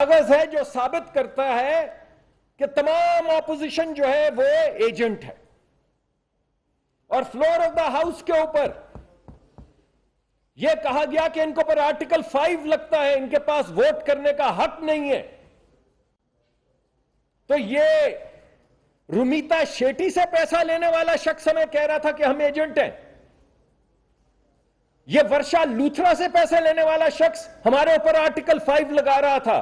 कागज है जो साबित करता है कि तमाम ऑपोजिशन जो है वो एजेंट है। और फ्लोर ऑफ द हाउस के ऊपर यह कहा गया कि इनको पर आर्टिकल 5 लगता है, इनके पास वोट करने का हक नहीं है। तो ये रुमीता शेट्टी से पैसा लेने वाला शख्स हमें कह रहा था कि हम एजेंट हैं। यह वर्षा लूथरा से पैसे लेने वाला शख्स हमारे ऊपर आर्टिकल 5 लगा रहा था।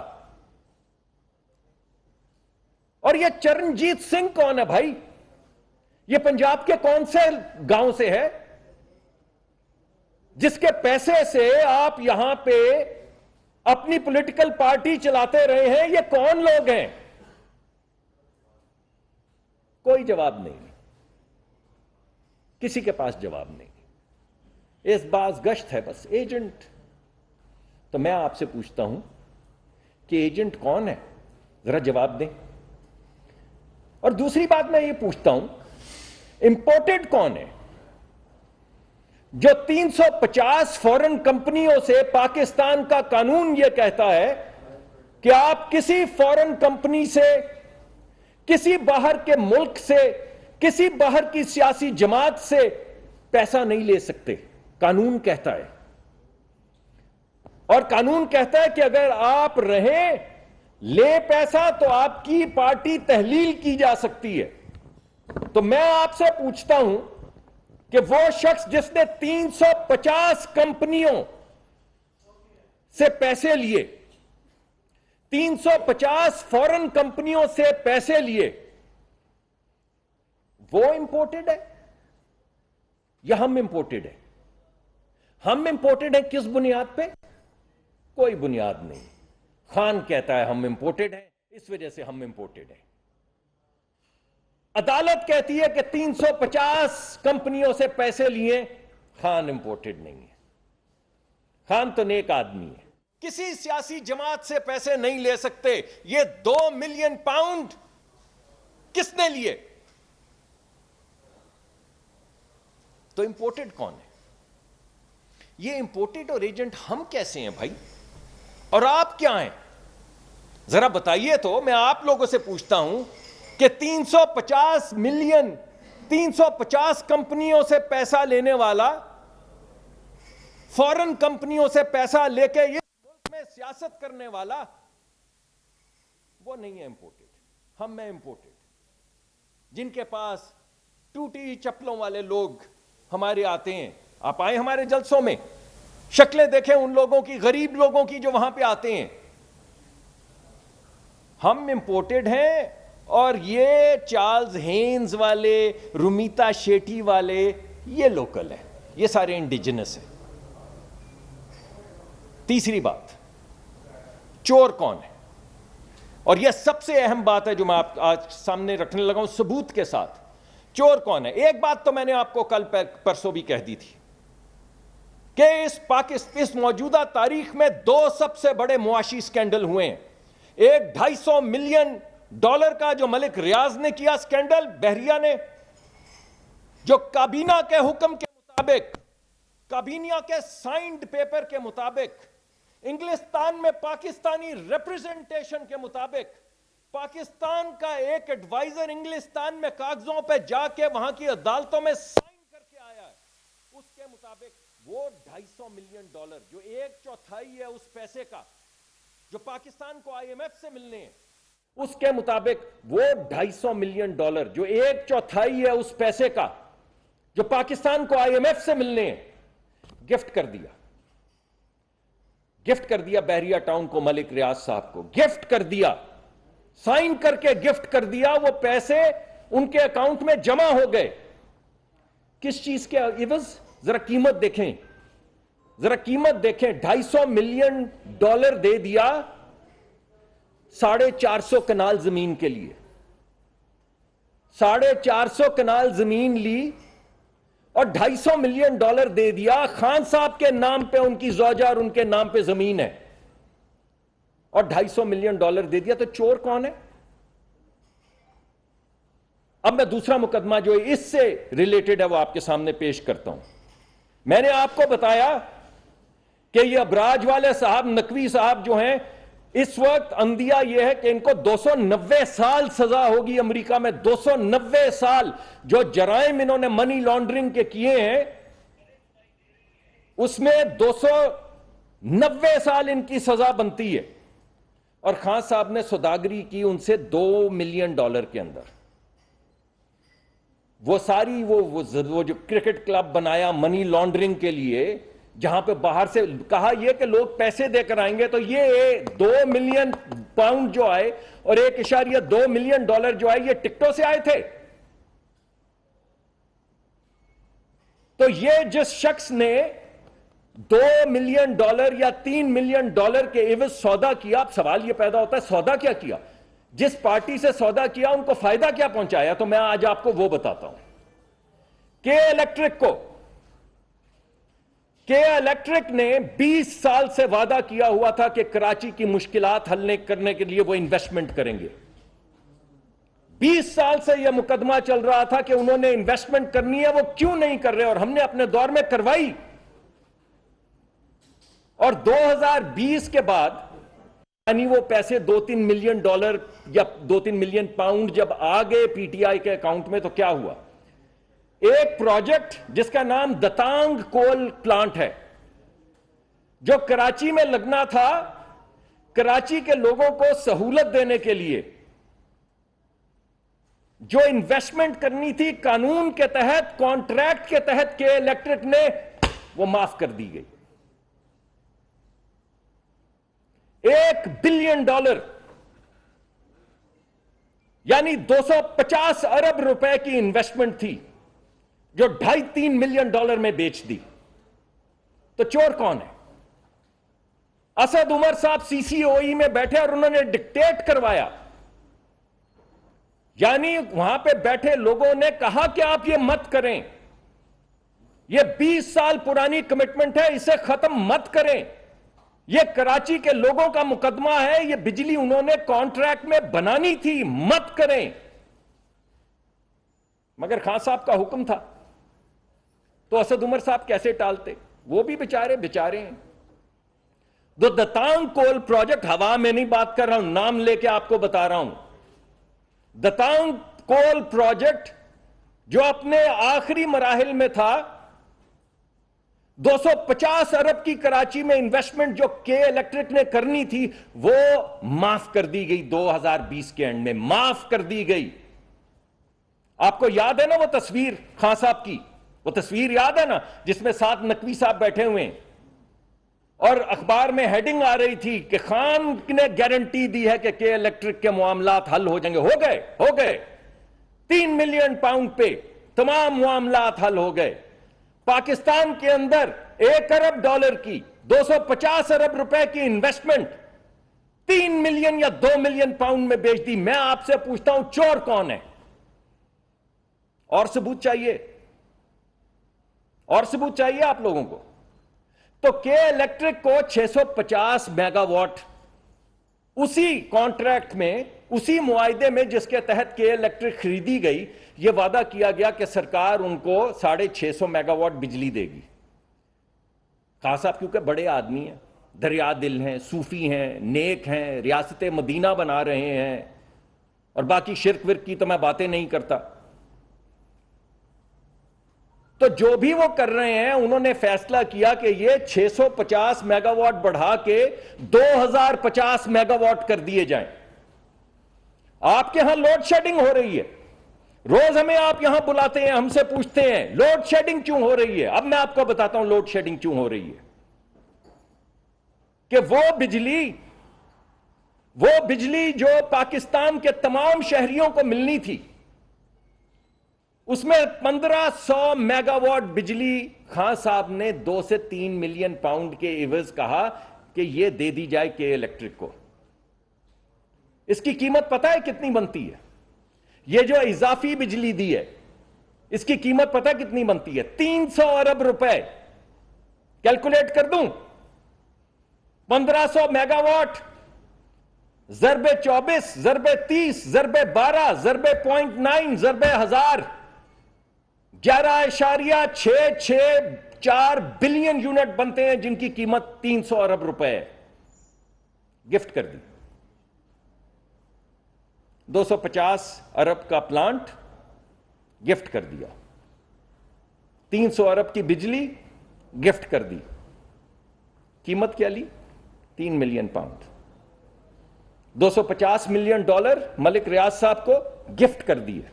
और यह चरणजीत सिंह कौन है भाई? यह पंजाब के कौन से गांव से है जिसके पैसे से आप यहां पे अपनी पॉलिटिकल पार्टी चलाते रहे हैं? ये कौन लोग हैं? कोई जवाब नहीं, किसी के पास जवाब नहीं। इस बात गश्त है बस एजेंट। तो मैं आपसे पूछता हूं कि एजेंट कौन है, जरा जवाब दें। और दूसरी बात मैं ये पूछता हूं, इंपोर्टेड कौन है? जो 350 फॉरेन कंपनियों से पाकिस्तान का कानून यह कहता है कि आप किसी फॉरेन कंपनी से, किसी बाहर के मुल्क से, किसी बाहर की सियासी जमात से पैसा नहीं ले सकते, कानून कहता है। और कानून कहता है कि अगर आप रहें ले पैसा तो आपकी पार्टी तहलील की जा सकती है। तो मैं आपसे पूछता हूं कि वो शख्स जिसने 350 कंपनियों से पैसे लिए, 350 फॉरेन कंपनियों से पैसे लिए, वो इंपोर्टेड है या हम इंपोर्टेड है? हम इंपोर्टेड है किस बुनियाद पे? कोई बुनियाद नहीं। खान कहता है हम इंपोर्टेड हैं, इस वजह से हम इंपोर्टेड हैं। अदालत कहती है कि 350 कंपनियों से पैसे लिए, खान इंपोर्टेड नहीं है। खान तो नेक आदमी है, किसी सियासी जमात से पैसे नहीं ले सकते। ये 2 मिलियन पाउंड किसने लिए? तो इंपोर्टेड कौन है? ये इंपोर्टेड और एजेंट हम कैसे हैं भाई? और आप क्या हैं? जरा बताइए। तो मैं आप लोगों से पूछता हूं कि 350 मिलियन, 350 कंपनियों से पैसा लेने वाला, फॉरेन कंपनियों से पैसा लेके ये मुल्क में सियासत करने वाला, वो नहीं है इंपोर्टेड। हम में इंपोर्टेड, जिनके पास टूटी चप्पलों वाले लोग हमारे आते हैं। आप आए हमारे जलसों में, शक्लें देखें उन लोगों की, गरीब लोगों की जो वहां पे आते हैं। हम इंपोर्टेड हैं। और ये चार्ल्स हेन्स वाले, रुमीता शेट्टी वाले, ये लोकल है, ये सारे इंडिजिनस हैं। तीसरी बात, चोर कौन है? और यह सबसे अहम बात है जो मैं आप आज सामने रखने लगा हूं सबूत के साथ। चोर कौन है? एक बात तो मैंने आपको कल परसों भी कह दी थी कि इस मौजूदा तारीख में 2 सबसे बड़े मुआशी स्कैंडल हुए हैं। एक $250 मिलियन का जो मलिक रियाज ने किया स्कैंडल, बहरिया ने, जो काबीना के हुक्म के मुताबिक, काबीना के साइंड पेपर के मुताबिक, इंग्लिस्तान में पाकिस्तानी रिप्रेजेंटेशन के मुताबिक, पाकिस्तान का एक एडवाइजर इंग्लिस्तान में कागजों पे जाके वहां की अदालतों में साइन करके आया है। उसके मुताबिक वो $250 मिलियन, जो 1/4 है उस पैसे का जो पाकिस्तान को IMF से मिलने हैं, उसके मुताबिक वो $250 मिलियन, जो 1/4 है उस पैसे का जो पाकिस्तान को IMF से मिलने हैं, गिफ्ट कर दिया। गिफ्ट कर दिया बहरिया टाउन को, मलिक रियाज साहब को गिफ्ट कर दिया, साइन करके गिफ्ट कर दिया। वो पैसे उनके अकाउंट में जमा हो गए। किस चीज के इवज? जरा कीमत देखें, जरा कीमत देखें। $250 मिलियन दे दिया 450 कनाल जमीन के लिए। 450 कनाल जमीन ली और $250 मिलियन दे दिया। खान साहब के नाम पे उनकी ज़ौजा और उनके नाम पे जमीन है, और $250 मिलियन दे दिया। तो चोर कौन है? अब मैं दूसरा मुकदमा जो इससे रिलेटेड है वो आपके सामने पेश करता हूं। मैंने आपको बताया कि ये अबराज वाले साहब, नकवी साहब जो हैं, इस वक्त अंदिया यह है कि इनको 290 साल सजा होगी अमेरिका में, 290 साल। जो जराइम इन्होंने मनी लॉन्ड्रिंग के किए हैं उसमें 290 साल इनकी सजा बनती है। और खान साहब ने सौदागरी की उनसे $2 मिलियन के अंदर। वो सारी वो जो क्रिकेट क्लब बनाया मनी लॉन्ड्रिंग के लिए, जहां पे बाहर से कहा यह कि लोग पैसे देकर आएंगे, तो ये $2 मिलियन जो आए और $1.2 मिलियन जो आए, ये टिकटों से आए थे। तो ये जिस शख्स ने $2 मिलियन या $3 मिलियन के एवज सौदा किया, अब सवाल यह पैदा होता है सौदा क्या किया? जिस पार्टी से सौदा किया उनको फायदा क्या पहुंचाया? तो मैं आज आपको वो बताता हूं। के इलेक्ट्रिक ने 20 साल से वादा किया हुआ था कि कराची की मुश्किलात हल करने के लिए वो इन्वेस्टमेंट करेंगे। 20 साल से यह मुकदमा चल रहा था कि उन्होंने इन्वेस्टमेंट करनी है, वो क्यों नहीं कर रहे? और हमने अपने दौर में करवाई। और 2020 के बाद यानी वो पैसे $2-3 मिलियन या $2-3 मिलियन जब आ गए पीटीआई के अकाउंट में, तो क्या हुआ? एक प्रोजेक्ट जिसका नाम दतांग कोल प्लांट है, जो कराची में लगना था, कराची के लोगों को सहूलत देने के लिए, जो इन्वेस्टमेंट करनी थी कानून के तहत, कॉन्ट्रैक्ट के तहत, के इलेक्ट्रिक ने वो माफ कर दी गई। $1 बिलियन यानी 250 अरब रुपए की इन्वेस्टमेंट थी, जो 2.5-3 मिलियन में बेच दी। तो चोर कौन है? असद उमर साहब सीसीओई में बैठे और उन्होंने डिक्टेट करवाया। यानी वहां पे बैठे लोगों ने कहा कि आप ये मत करें, ये 20 साल पुरानी कमिटमेंट है, इसे खत्म मत करें, ये कराची के लोगों का मुकदमा है, ये बिजली उन्होंने कॉन्ट्रैक्ट में बनानी थी, मत करें। मगर खान साहब का हुक्म था, तो असद उमर साहब कैसे टालते? वो भी बेचारे हैं। तो दतांग कोल प्रोजेक्ट, हवा में नहीं बात कर रहा हूं, नाम लेके आपको बता रहा हूं। दतांग कोल प्रोजेक्ट जो अपने आखिरी मराहिल में था, 250 अरब की कराची में इन्वेस्टमेंट जो के इलेक्ट्रिक ने करनी थी, वो माफ कर दी गई 2020 के एंड में, माफ कर दी गई। आपको याद है ना वो तस्वीर खान साहब की? वो तस्वीर याद है ना, जिसमें 7 नकवी साहब बैठे हुए हैं और अखबार में हेडिंग आ रही थी कि खान ने गारंटी दी है कि के इलेक्ट्रिक के मामलात हल हो जाएंगे। हो गए। 3 मिलियन पाउंड पे तमाम मामलात हल हो गए। पाकिस्तान के अंदर $1 अरब की 250 अरब रुपए की इन्वेस्टमेंट 3 मिलियन या 2 मिलियन पाउंड में बेच दी। मैं आपसे पूछता हूं, चोर कौन है? और सबूत चाहिए आप लोगों को। तो के इलेक्ट्रिक को 650 मेगावाट उसी कॉन्ट्रैक्ट में, उसी मुआहदे में जिसके तहत के इलेक्ट्रिक खरीदी गई, यह वादा किया गया कि सरकार उनको 650 मेगावाट बिजली देगी। खान साहब क्योंकि बड़े आदमी हैं, दरिया दिल हैं, सूफी हैं, नेक हैं, रियासत मदीना बना रहे हैं, और बाकी शिरक विरक की तो मैं बातें नहीं करता। तो जो भी वो कर रहे हैं, उन्होंने फैसला किया कि ये 650 मेगावाट बढ़ा के 2050 मेगावाट कर दिए जाएं। आपके यहां लोड शेडिंग हो रही है, रोज हमें आप यहां बुलाते हैं, हमसे पूछते हैं लोड शेडिंग क्यों हो रही है। अब मैं आपको बताता हूं लोड शेडिंग क्यों हो रही है। कि वो बिजली जो पाकिस्तान के तमाम शहरियों को मिलनी थी, उसमें 1500 मेगावाट बिजली खान साहब ने 2 से 3 मिलियन पाउंड के एवज कहा कि यह दे दी जाए के इलेक्ट्रिक को। इसकी कीमत पता है कितनी बनती है? यह जो इजाफी बिजली दी है, इसकी कीमत पता है कितनी बनती है? 300 अरब रुपए। कैलकुलेट कर दूं, 1500 मेगावाट ज़रबे 24 ज़रबे 30 ज़रबे 12 ज़रबे 0.9 ज़रबे 1000, 11.664 बिलियन यूनिट बनते हैं, जिनकी कीमत 300 अरब रुपए है। गिफ्ट कर दी। 250 अरब का प्लांट गिफ्ट कर दिया। 300 अरब की बिजली गिफ्ट कर दी। कीमत क्या ली? 3 million pound. 250 million dollar Malik Riyaz साहब को गिफ्ट कर दिए।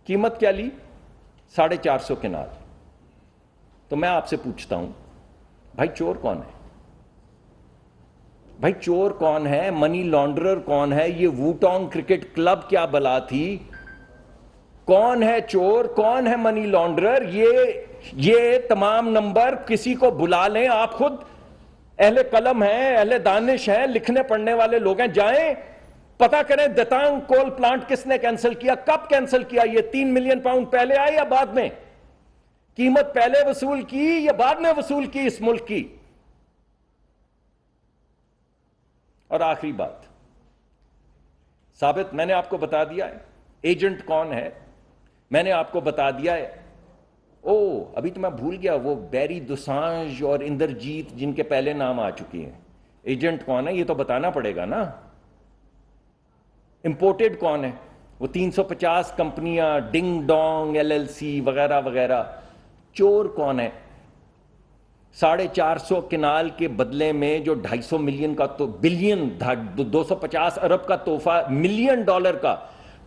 कीमत क्या ली? 450 केनाल। तो मैं आपसे पूछता हूं, भाई चोर कौन है? भाई चोर कौन है? मनी लॉन्ड्रर कौन है? ये वूटोंग क्रिकेट क्लब क्या बला थी? कौन है चोर? कौन है मनी लॉन्ड्रर? ये तमाम नंबर किसी को बुला लें। आप खुद अहले कलम हैं, अहले दानिश हैं, लिखने पढ़ने वाले लोग हैं, जाएं पता करें दतांग कोल प्लांट किसने कैंसिल किया, कब कैंसिल किया। ये 3 मिलियन पाउंड पहले आए या बाद में? कीमत पहले वसूल की या बाद में वसूल की इस मुल्क की? और आखिरी बात, साबित मैंने आपको बता दिया है एजेंट कौन है, मैंने आपको बता दिया है। अभी तो मैं भूल गया, वो बैरी दोसांझ और इंद्रजीत जिनके पहले नाम आ चुके हैं, एजेंट कौन है ये तो बताना पड़ेगा ना। इंपोर्टेड कौन है? वो 350 कंपनियां, डिंग डोंग LLC वगैरह वगैरह। चोर कौन है? 450 केनाल के बदले में जो 250 मिलियन का तो बिलियन 250 अरब का तोहफा, मिलियन डॉलर का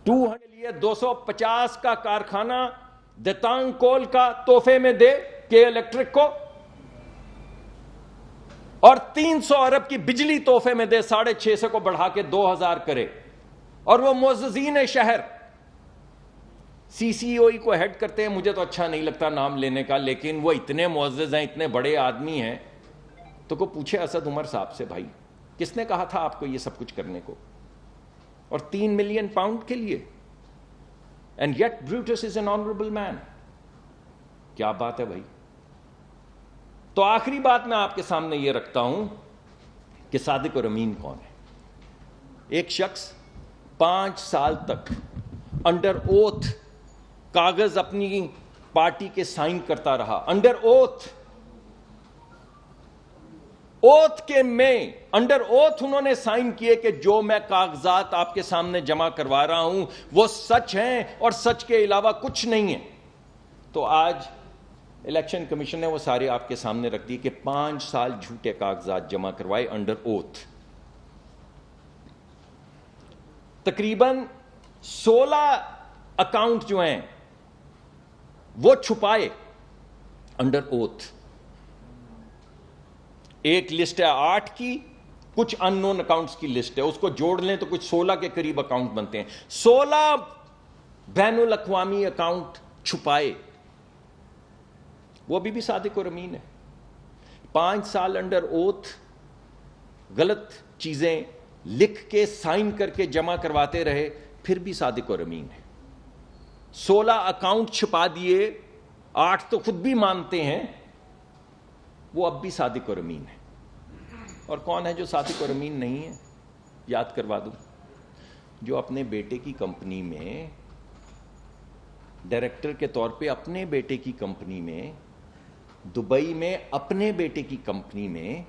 200 लिए 250 का कारखाना दतांग कोल का तोहफे में दे के इलेक्ट्रिक को, और 300 अरब की बिजली तोहफे में दे, 650 को बढ़ा के 2000 करे। और वो मुअज़्ज़िज़ीन शहर CCOE को हेड करते हैं। मुझे तो अच्छा नहीं लगता नाम लेने का, लेकिन वो इतने मुअज़्ज़िज़ हैं, इतने बड़े आदमी हैं। तो को पूछे असद उमर साहब से, भाई किसने कहा था आपको ये सब कुछ करने को? और 3 मिलियन पाउंड के लिए। And yet Brutus is an honourable man. क्या बात है भाई। तो आखिरी बात मैं आपके सामने ये रखता हूं कि सादिक और अमीन कौन है। एक शख्स 5 साल तक अंडर ओथ कागज अपनी पार्टी के साइन करता रहा, अंडर ओथ के में अंडर ओथ उन्होंने साइन किए कि जो मैं कागजात आपके सामने जमा करवा रहा हूं वो सच हैं और सच के अलावा कुछ नहीं है। तो आज इलेक्शन कमीशन ने वो सारे आपके सामने रख दिए कि 5 साल झूठे कागजात जमा करवाए अंडर ओथ। तकरीबन 16 अकाउंट जो हैं वो छुपाए अंडर ओथ। एक लिस्ट है 8 की, कुछ अननोन अकाउंट्स की लिस्ट है, उसको जोड़ लें तो कुछ 16 के करीब अकाउंट बनते हैं। 16 बैनुल अक़वामी अकाउंट छुपाए, वो अभी भी सादिक और अमीन है। 5 साल अंडर ओथ गलत चीजें लिख के साइन करके जमा करवाते रहे, फिर भी सादिक और अमीन है। 16 अकाउंट छुपा दिए, 8 तो खुद भी मानते हैं, वो अब भी सादिक और अमीन है। और कौन है जो सादिक और अमीन नहीं है? याद करवा दूं, जो अपने बेटे की कंपनी में डायरेक्टर के तौर पे, अपने बेटे की कंपनी में, दुबई में अपने बेटे की कंपनी में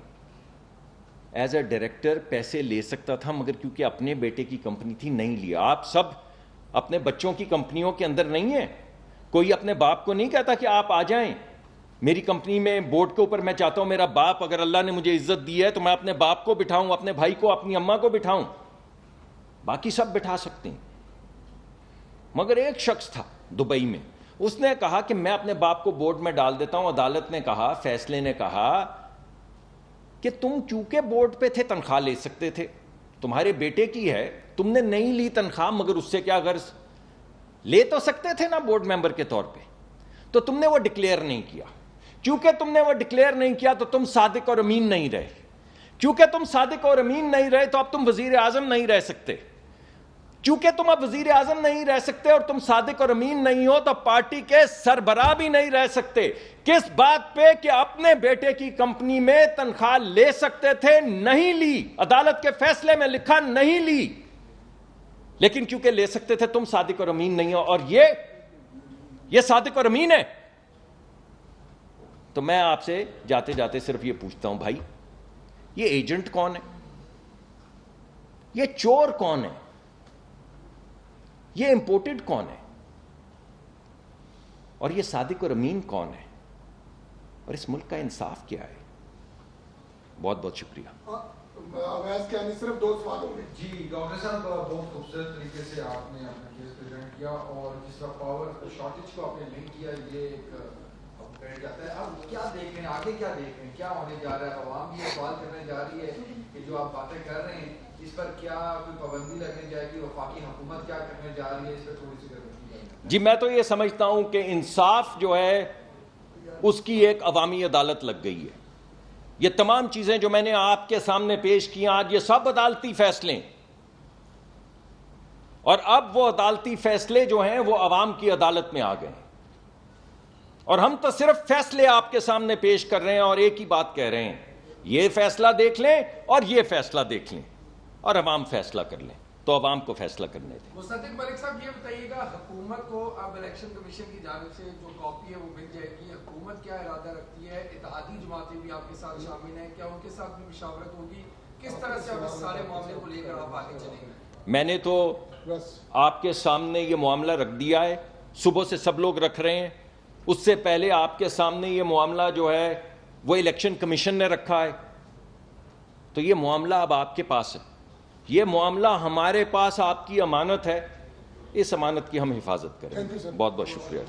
एज अ डायरेक्टर पैसे ले सकता था, मगर क्योंकि अपने बेटे की कंपनी थी नहीं लिया। आप सब अपने बच्चों की कंपनियों के अंदर नहीं है। कोई अपने बाप को नहीं कहता कि आप आ जाएं मेरी कंपनी में बोर्ड के ऊपर, मैं चाहता हूं मेरा बाप, अगर अल्लाह ने मुझे इज्जत दी है तो मैं अपने बाप को बिठाऊं, अपने भाई को, अपनी अम्मा को बिठाऊं। बाकी सब बिठा सकते हैं, मगर एक शख्स था दुबई में, उसने कहा कि मैं अपने बाप को बोर्ड में डाल देता हूं। अदालत ने कहा, फैसले ने कहा कि तुम चूंकि बोर्ड पे थे तनख्वाह ले सकते थे, तुम्हारे बेटे की है, तुमने नहीं ली तनख्वाह, मगर उससे क्या गर्ज, ले तो सकते थे ना बोर्ड मेंबर के तौर पे, तो तुमने वो डिक्लेयर नहीं किया। क्योंकि तुमने वो डिक्लेयर नहीं किया तो तुम सादिक और अमीन नहीं रहे। क्योंकि तुम सादिक और अमीन नहीं रहे तो अब तुम वजीर आजम नहीं रह सकते। क्योंकि तुम अब वजीर आजम नहीं रह सकते और तुम सादिक और अमीन नहीं हो तो पार्टी के सरबराह भी नहीं रह सकते। किस बात पे कि अपने बेटे की कंपनी में तनख्वाह ले सकते थे, नहीं ली। अदालत के फैसले में लिखा नहीं ली, लेकिन क्योंकि ले सकते थे तुम सादिक और अमीन नहीं हो, और ये सादिक और अमीन है। तो मैं आपसे जाते जाते सिर्फ ये पूछता हूं, भाई ये एजेंट कौन है? ये चोर कौन है, ये इंपोर्टेड कौन है, और ये सादिक और अमीन कौन है, और इस मुल्क का इंसाफ क्या है। बहुत बहुत शुक्रिया। अवैस क्या नहीं, सिर्फ 2 सवाल होंगे। जी डॉक्टर साहब, बहुत खूबसूरत तरीके से आपने अपना केस प्रेजेंट किया और जिस तरह पावर शॉर्टेज को आपने लिंक किया, ये एक अपग्रेड जाता है। अब क्या देख रहे हैं, आगे क्या देख रहे हैं, क्या होने जा रहा है? अवाम भी सवाल करने जा रही है कि जो आप बातें कर रहे हैं इस पर क्या कोई पाबंदी लगने जाएगी, वफाकी हुकूमत क्या करने जा रही है, इस पर थोड़ी सी गर्मी। जी, मैं तो ये समझता हूं कि इंसाफ जो है उसकी एक अवामी अदालत लग गई है। ये तमाम चीजें जो मैंने आपके सामने पेश की आज, ये सब अदालती फैसले, और अब वो अदालती फैसले जो हैं वो अवाम की अदालत में आ गए, और हम तो सिर्फ फैसले आपके सामने पेश कर रहे हैं और एक ही बात कह रहे हैं, ये फैसला देख लें और ये फैसला देख लें और अवाम फैसला कर लें। तो अवाम को फैसला करने दें। मुस्तफिक मलिक साहब, ये बताइएगा, हुकूमत को अब इलेक्शन कमीशन की जानिब से जो कॉपी है वो मिल जाएगी, हुकूमत क्या इरादा रखती है? इत्तेहादी जमातें भी आपके साथ शामिल हैं, क्या उनके साथ भी मुशावरत होगी? किस तरह से अब इस सारे मामले को लेकर आप आगे चलेंगे? मैंने तो आपके सामने ये मामला रख दिया है, सुबह से सब लोग रख रहे हैं, उससे पहले आपके सामने ये मामला जो है वो इलेक्शन कमीशन ने रखा है, तो ये मामला अब आपके पास है। ये मामला हमारे पास आपकी अमानत है, इस अमानत की हम हिफाजत करें। बहुत बहुत शुक्रिया।